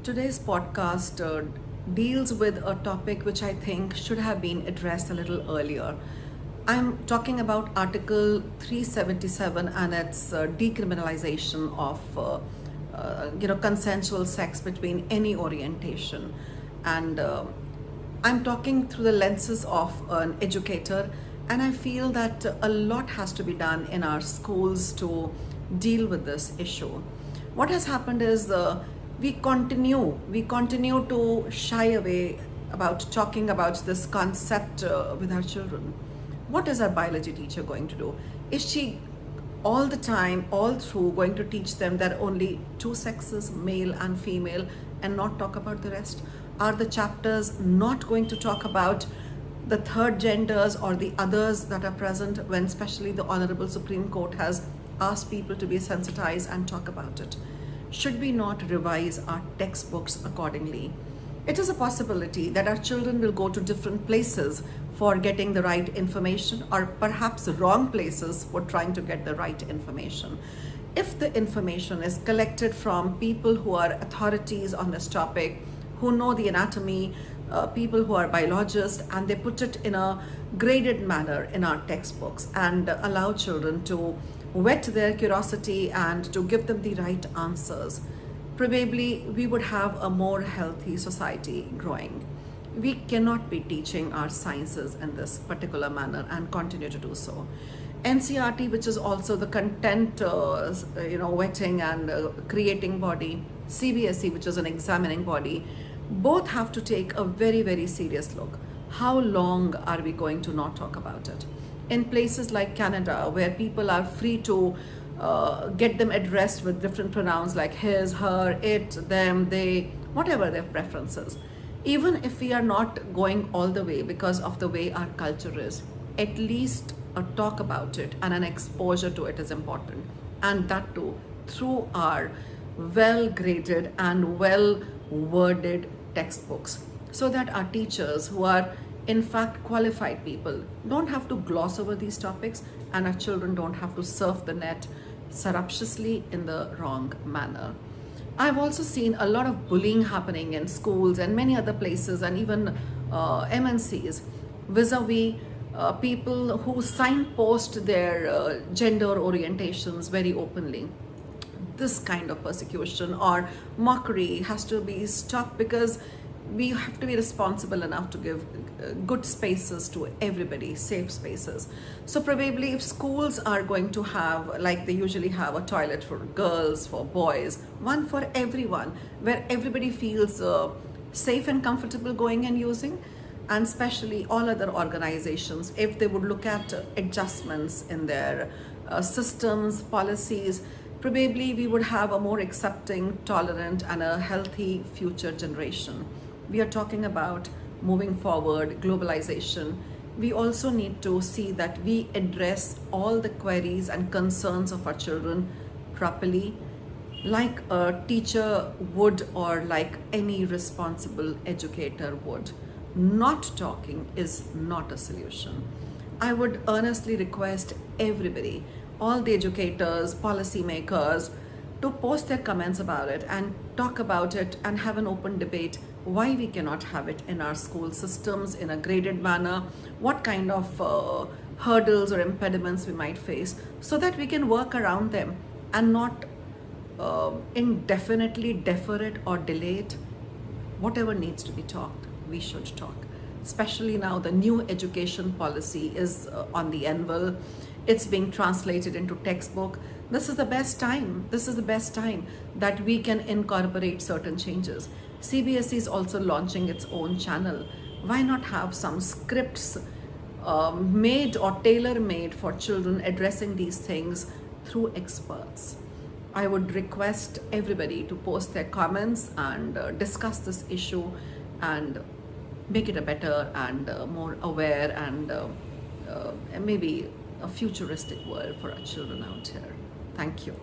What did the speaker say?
Today's podcast deals with a topic which I think should have been addressed a little earlier. I'm talking about Article 377 and its decriminalization of consensual sex between any orientation. And I'm talking through the lenses of an educator, and I feel that a lot has to be done in our schools to deal with this issue. What has happened is we continue to shy away about talking about this concept with our children. What is our biology teacher going to do? Is she all the time, all through, going to teach them that only two sexes, male and female, and not talk about the rest? Are the chapters not going to talk about the third genders or the others that are present, when especially the Honorable Supreme Court has asked people to be sensitized and talk about it? Should we not revise our textbooks accordingly? It is a possibility that our children will go to different places for getting the right information, or perhaps wrong places for trying to get the right information. If the information is collected from people who are authorities on this topic, who know the anatomy, people who are biologists, and they put it in a graded manner in our textbooks and allow children to whet their curiosity and to give them the right answers, probably we would have a more healthy society growing. We cannot be teaching our sciences in this particular manner and continue to do so. NCERT, which is also the content vetting and creating body, CBSE, which is an examining body, both have to take a very, very serious look. How long are we going to not talk about it? In places like Canada, where people are free to get them addressed with different pronouns like his, her, it, them, they, whatever their preferences. Even if we are not going all the way because of the way our culture is, at least a talk about it and an exposure to it is important. And that too, through our well-graded and well-worded textbooks, so that our teachers, who are in fact qualified people, don't have to gloss over these topics, and our children don't have to surf the net surreptitiously in the wrong manner. I've also seen a lot of bullying happening in schools and many other places, and even MNCs, vis-a-vis people who signpost their gender orientations very openly. This kind of persecution or mockery has to be stopped, because we have to be responsible enough to give good spaces to everybody, safe spaces. So probably if schools are going to have, like they usually have, a toilet for girls, for boys, one for everyone, where everybody feels safe and comfortable going and using, and especially all other organizations, if they would look at adjustments in their systems, policies, probably we would have a more accepting, tolerant, and a healthy future generation. We are talking about moving forward, globalization. We also need to see that we address all the queries and concerns of our children properly, like a teacher would, or like any responsible educator would. Not talking is not a solution. I would earnestly request everybody, all the educators, policymakers, to post their comments about it and talk about it and have an open debate why we cannot have it in our school systems in a graded manner, what kind of hurdles or impediments we might face, so that we can work around them and not indefinitely defer it or delay it. Whatever needs to be talked, we should talk. Especially now, the new education policy is on the anvil. It's being translated into textbook. This is the best time. This is the best time that we can incorporate certain changes. CBSE is also launching its own channel. Why not have some scripts made or tailor-made for children addressing these things through experts? I would request everybody to post their comments and discuss this issue and make it a better and more aware and maybe a futuristic world for our children out here. Thank you.